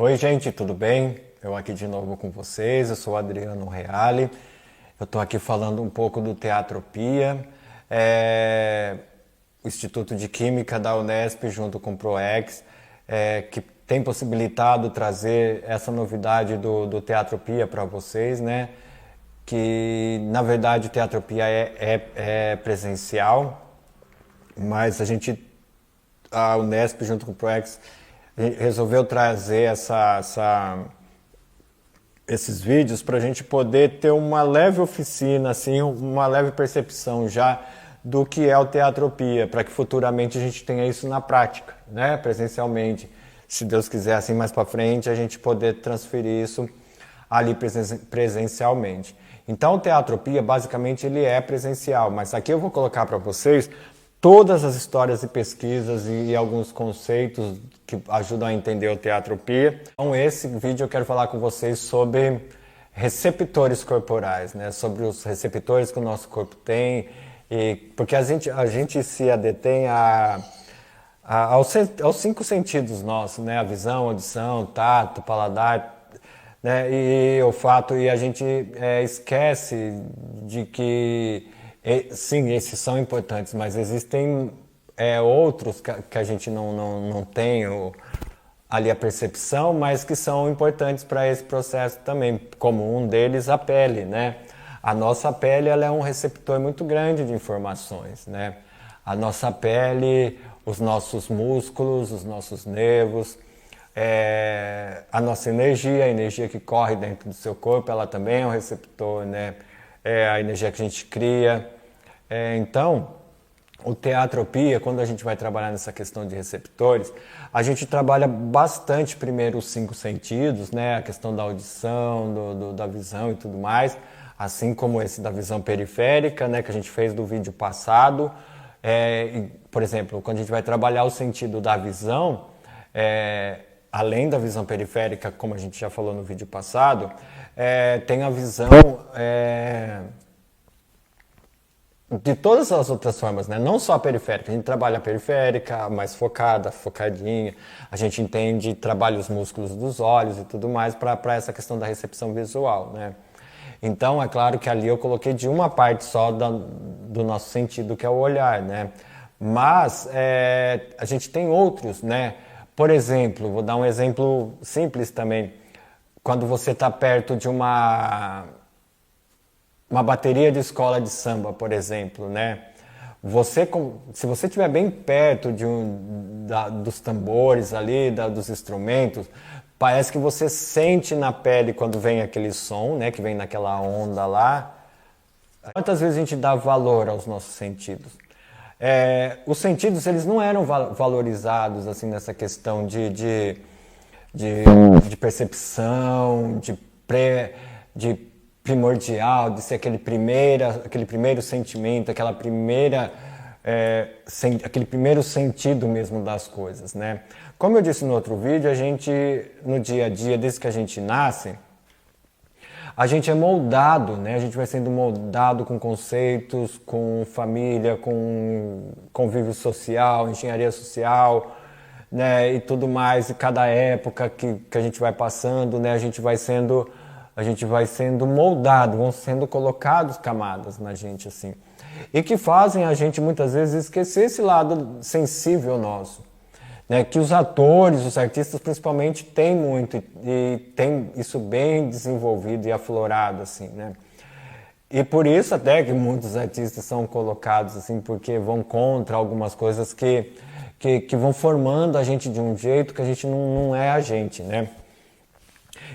Oi, gente, tudo bem? Eu aqui de novo com vocês, eu sou o Adriano Reale. Eu estou aqui falando um pouco do Teatropia, o Instituto de Química da Unesp junto com o ProEx, que tem possibilitado trazer essa novidade do Teatropia para vocês, né? Que na verdade o Teatropia é presencial, mas a Unesp junto com o ProEx resolveu trazer esses vídeos para a gente poder ter uma leve oficina, assim, uma leve percepção já do que é o Teatropia, para que futuramente a gente tenha isso na prática, né, presencialmente. Se Deus quiser, assim, mais para frente, a gente poder transferir isso ali presencialmente. Então, o Teatropia, basicamente, ele é presencial, mas aqui eu vou colocar para vocês todas as histórias e pesquisas e alguns conceitos que ajudam a entender o Teatropia. Então, esse vídeo eu quero falar com vocês sobre receptores corporais, né? Sobre os receptores que o nosso corpo tem, porque a gente se detém aos 5 sentidos nossos, né? A visão, audição, tato, paladar, né? E olfato, e a gente esquece de que sim, esses são importantes, mas existem outros que a gente não tem ali a percepção, mas que são importantes para esse processo também, como um deles a pele, né? A nossa pele, ela é um receptor muito grande de informações, né? A nossa pele, os nossos músculos, os nossos nervos, a nossa energia, a energia que corre dentro do seu corpo, ela também é um receptor, né? A energia que a gente cria. Então, o Teatropia, quando a gente vai trabalhar nessa questão de receptores, a gente trabalha bastante primeiro os 5 sentidos, né? A questão da audição, da visão e tudo mais, assim como esse da visão periférica, né? Que a gente fez do vídeo passado. Por exemplo, quando a gente vai trabalhar o sentido da visão, além da visão periférica, como a gente já falou no vídeo passado, tem a visão de todas as outras formas, né? Não só a periférica, a gente trabalha a periférica, mais focada, focadinha, a gente entende, trabalha os músculos dos olhos e tudo mais para essa questão da recepção visual, né? Então, é claro que ali eu coloquei de uma parte só do nosso sentido, que é o olhar, né? Mas a gente tem outros, né? Por exemplo, vou dar um exemplo simples também. Quando você está perto de uma bateria de escola de samba, por exemplo, né? Se você estiver bem perto dos tambores ali, dos instrumentos, parece que você sente na pele quando vem aquele som, né? Que vem naquela onda lá. Quantas vezes a gente dá valor aos nossos sentidos? Os sentidos, eles não eram valorizados assim nessa questão de percepção, de primordial, de ser aquele primeiro sentimento, aquele primeiro sentido mesmo das coisas, né? Como eu disse no outro vídeo, a gente, no dia a dia, desde que a gente nasce, a gente é moldado, né? A gente vai sendo moldado com conceitos, com família, com convívio social, engenharia social, né? E tudo mais. E cada época que a gente vai passando, né? A gente vai sendo moldado, vão sendo colocados camadas na gente, assim. E que fazem a gente, muitas vezes, esquecer esse lado sensível nosso. Né, que os atores, os artistas principalmente têm muito e têm isso bem desenvolvido e aflorado, assim, né? E por isso até que muitos artistas são colocados assim, porque vão contra algumas coisas que vão formando a gente de um jeito que a gente não é a gente, né?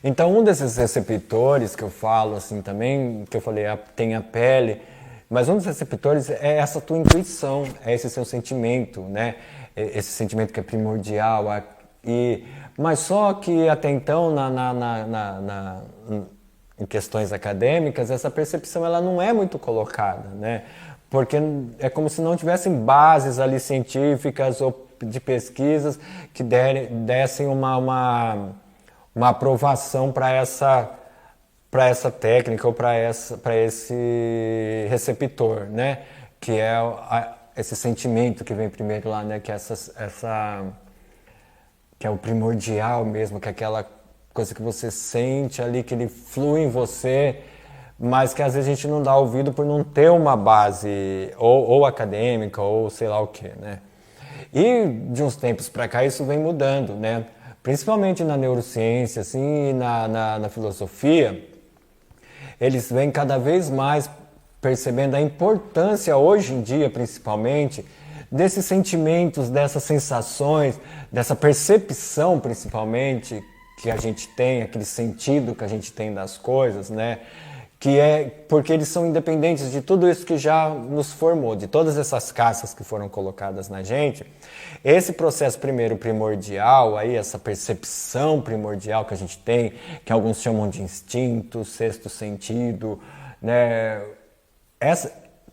Então um desses receptores que eu falo assim também, que eu falei, tem a pele, mas um dos receptores é essa tua intuição, é esse seu sentimento, né? Esse sentimento que é primordial, mas só que até então em questões acadêmicas essa percepção ela não é muito colocada, né? Porque é como se não tivessem bases ali científicas ou de pesquisas que dessem uma aprovação para essa técnica ou para esse receptor, né? Que é esse sentimento que vem primeiro lá, né? Que é que é o primordial mesmo, que é coisa que você sente ali, que ele flui em você, mas que às vezes a gente não dá ouvido por não ter uma base ou acadêmica ou sei lá o que, né? E de uns tempos para cá isso vem mudando, né? Principalmente na neurociência, assim, e na filosofia, eles vêm cada vez mais percebendo a importância, hoje em dia principalmente, desses sentimentos, dessas sensações, dessa percepção principalmente que a gente tem, aquele sentido que a gente tem das coisas, né? Que é porque eles são independentes de tudo isso que já nos formou, de todas essas cascas que foram colocadas na gente. Esse processo primeiro primordial, aí, essa percepção primordial que a gente tem, que alguns chamam de instinto, sexto sentido, né?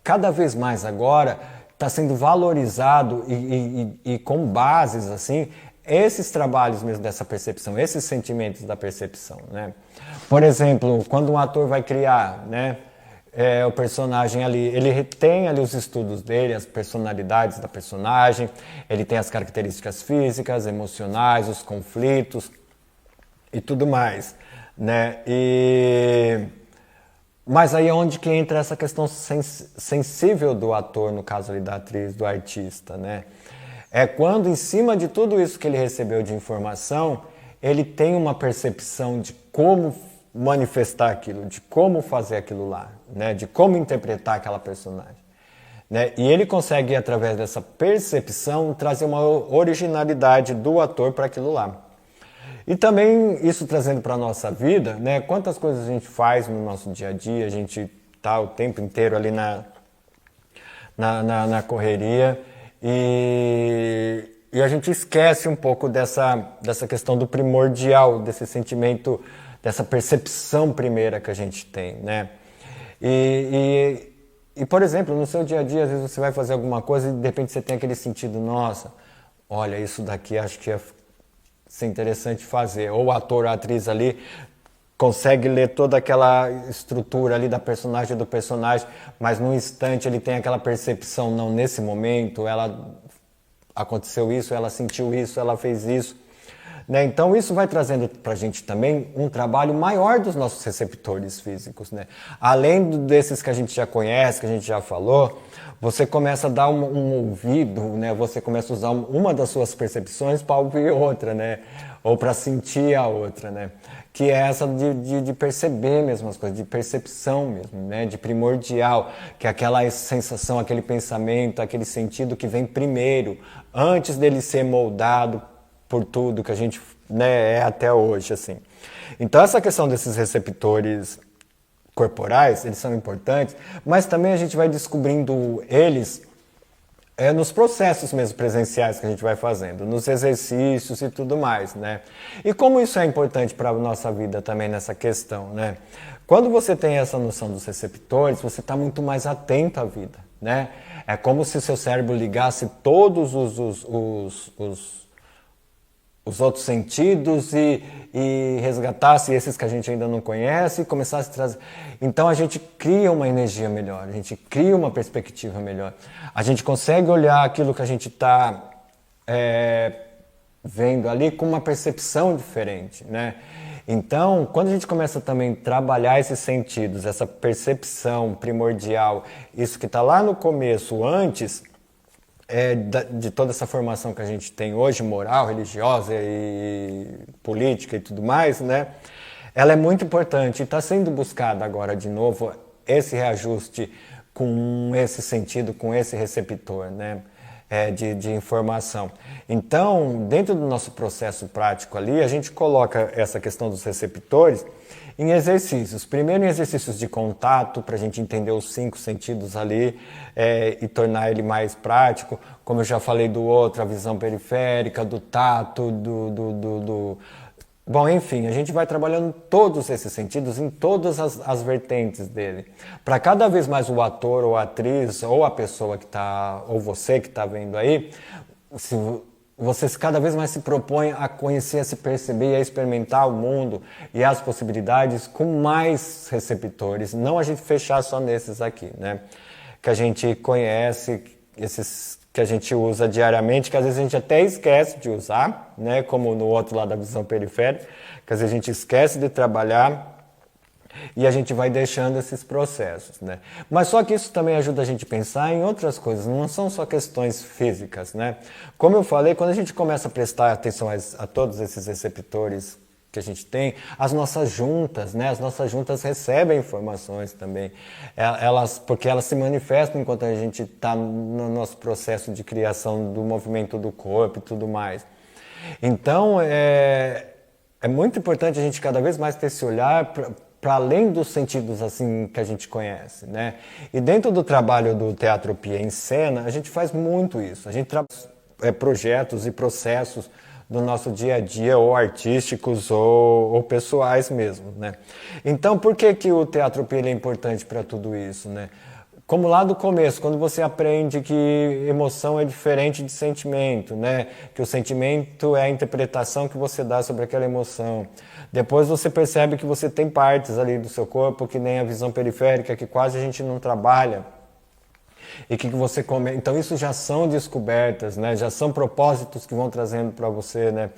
Cada vez mais agora está sendo valorizado e com bases assim, esses trabalhos mesmo dessa percepção, esses sentimentos da percepção, né? Por exemplo, quando um ator vai criar, né, o personagem ali, ele tem ali os estudos dele, as personalidades da personagem, ele tem as características físicas, emocionais, os conflitos e tudo mais, né? Mas aí é onde que entra essa questão sensível do ator, no caso ali da atriz, do artista, né? É quando, em cima de tudo isso que ele recebeu de informação, ele tem uma percepção de como manifestar aquilo, de como fazer aquilo lá, né? De como interpretar aquela personagem, né? E ele consegue, através dessa percepção, trazer uma originalidade do ator para aquilo lá. E também isso trazendo para a nossa vida, né? Quantas coisas a gente faz no nosso dia a dia, a gente está o tempo inteiro ali na correria e a gente esquece um pouco dessa questão do primordial, desse sentimento, dessa percepção primeira que a gente tem, né? E, por exemplo, no seu dia a dia, às vezes você vai fazer alguma coisa e de repente você tem aquele sentido, nossa, olha, isso daqui acho que ser interessante fazer, ou o ator ou a atriz ali consegue ler toda aquela estrutura ali da personagem do personagem, mas num instante ele tem aquela percepção, não, nesse momento ela aconteceu isso, ela sentiu isso, ela fez isso, né? Então isso vai trazendo pra gente também um trabalho maior dos nossos receptores físicos, né? Além desses que a gente já conhece, que a gente já falou, você começa a dar um ouvido, né? Você começa a usar uma das suas percepções para ouvir outra, né? Ou para sentir a outra, né? Que é essa de perceber mesmo as coisas, de percepção mesmo, né? De primordial, que é aquela sensação, aquele pensamento, aquele sentido que vem primeiro, antes dele ser moldado por tudo que a gente, né, é até hoje, assim. Então essa questão desses receptores corporais, eles são importantes, mas também a gente vai descobrindo eles nos processos mesmo presenciais que a gente vai fazendo, nos exercícios e tudo mais, né? E como isso é importante para a nossa vida também nessa questão, né? Quando você tem essa noção dos receptores, você está muito mais atento à vida, né? É como se seu cérebro ligasse todos os outros sentidos e resgatasse esses que a gente ainda não conhece e começasse a trazer. Então a gente cria uma energia melhor, a gente cria uma perspectiva melhor. A gente consegue olhar aquilo que a gente está vendo ali com uma percepção diferente, né? Então, quando a gente começa também a trabalhar esses sentidos, essa percepção primordial, isso que está lá no começo, antes de toda essa formação que a gente tem hoje, moral, religiosa e política e tudo mais, né? Ela é muito importante e está sendo buscada agora de novo esse reajuste com esse sentido, com esse receptor, né? De informação. Então, dentro do nosso processo prático ali, a gente coloca essa questão dos receptores em exercícios. Primeiro em exercícios de contato, para a gente entender os 5 sentidos ali e tornar ele mais prático. Como eu já falei do outro, a visão periférica, do tato, Bom, enfim, a gente vai trabalhando todos esses sentidos em todas as vertentes dele. Para cada vez mais o ator ou a atriz ou a pessoa que está, ou você que está vendo aí, você cada vez mais se propõe a conhecer, a se perceber e a experimentar o mundo e as possibilidades com mais receptores, não a gente fechar só nesses aqui, né? Que a gente conhece, esses que a gente usa diariamente, que às vezes a gente até esquece de usar, né? Como no outro lado da visão periférica, que às vezes a gente esquece de trabalhar e a gente vai deixando esses processos, né? Mas só que isso também ajuda a gente a pensar em outras coisas, não são só questões físicas, né? Como eu falei, quando a gente começa a prestar atenção a todos esses receptores que a gente tem, as nossas juntas, né? As nossas juntas recebem informações também, porque elas se manifestam enquanto a gente está no nosso processo de criação do movimento do corpo e tudo mais. Então, é muito importante a gente cada vez mais ter esse olhar para além dos sentidos assim que a gente conhece, né? E dentro do trabalho do Teatropia em Cena, a gente faz muito isso. A gente trabalha projetos e processos do nosso dia a dia, ou artísticos ou pessoais mesmo, né? Então, por que o Teatropia é importante para tudo isso, né? Como lá do começo, quando você aprende que emoção é diferente de sentimento, né? Que o sentimento é a interpretação que você dá sobre aquela emoção. Depois você percebe que você tem partes ali do seu corpo, que nem a visão periférica, que quase a gente não trabalha. E que você come. Então isso já são descobertas, né? Já são propósitos que vão trazendo para você, né?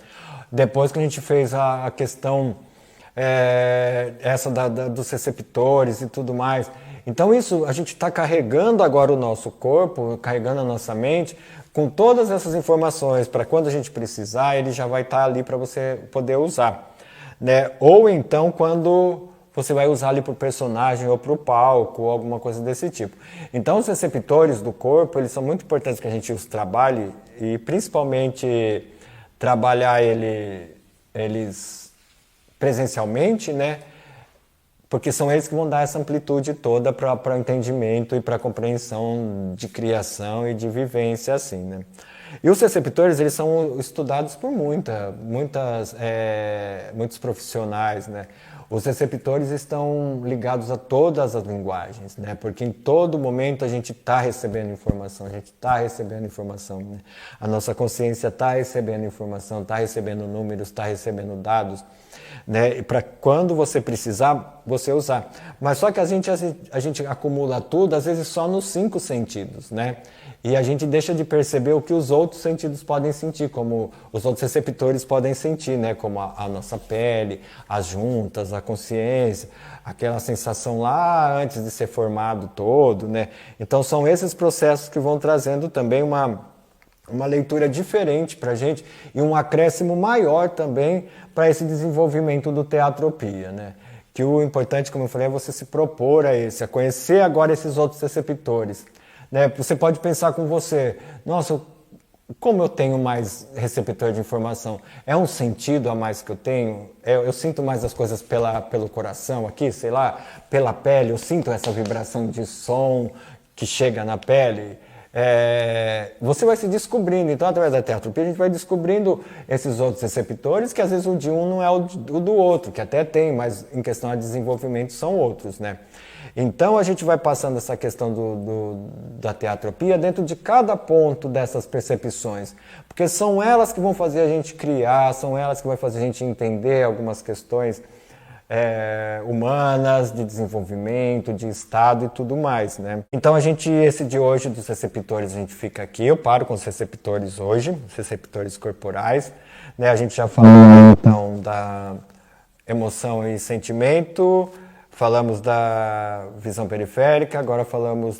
Depois que a gente fez a questão essa dos receptores e tudo mais. Então isso, a gente está carregando agora o nosso corpo, carregando a nossa mente, com todas essas informações, para quando a gente precisar, ele já vai estar ali para você poder usar, né? Ou então quando você vai usar ali para o personagem ou para o palco, ou alguma coisa desse tipo. Então os receptores do corpo, eles são muito importantes que a gente os trabalhe, e principalmente trabalhar eles presencialmente, né? Porque são eles que vão dar essa amplitude toda para o entendimento e para a compreensão de criação e de vivência, assim, né? E os receptores, eles são estudados por muitos profissionais, né? Os receptores estão ligados a todas as linguagens, né? Porque em todo momento a gente está recebendo informação, né? A nossa consciência está recebendo informação, está recebendo números, está recebendo dados, né? E para quando você precisar, você usar. Mas só que a gente acumula tudo, às vezes só nos 5 sentidos, né? E a gente deixa de perceber o que os outros sentidos podem sentir, como os outros receptores podem sentir, né? Como a nossa pele, as juntas, a consciência, aquela sensação lá antes de ser formado todo, né? Então são esses processos que vão trazendo também uma leitura diferente para a gente e um acréscimo maior também para esse desenvolvimento do Teatropia, né? Que o importante, como eu falei, é você se propor a conhecer agora esses outros receptores, né? Você pode pensar com você, nossa, como eu tenho mais receptor de informação? É um sentido a mais que eu tenho? Eu sinto mais as coisas pelo coração aqui, sei lá, pela pele, eu sinto essa vibração de som que chega na pele. Você vai se descobrindo, então através da Teatropia a gente vai descobrindo esses outros receptores, que às vezes o de um não é o do outro, que até tem, mas em questão de desenvolvimento são outros, né? Então a gente vai passando essa questão da Teatropia dentro de cada ponto dessas percepções, porque são elas que vão fazer a gente criar, são elas que vão fazer a gente entender algumas questões humanas, de desenvolvimento, de estado e tudo mais, né? Então esse de hoje dos receptores, a gente fica aqui, eu paro com os receptores hoje, os receptores corporais, né? A gente já falou então da emoção e sentimento, falamos da visão periférica, agora falamos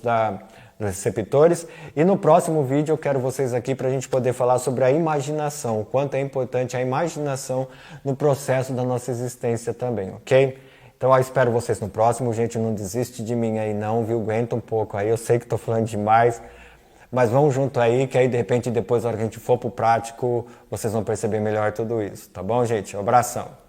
dos receptores, e no próximo vídeo eu quero vocês aqui para a gente poder falar sobre a imaginação, o quanto é importante a imaginação no processo da nossa existência também, ok? Então eu espero vocês no próximo, gente, não desiste de mim aí não, viu? Aguenta um pouco aí, eu sei que estou falando demais, mas vamos junto aí, que aí de repente depois, na hora que a gente for pro prático, vocês vão perceber melhor tudo isso, tá bom, gente? Um abração!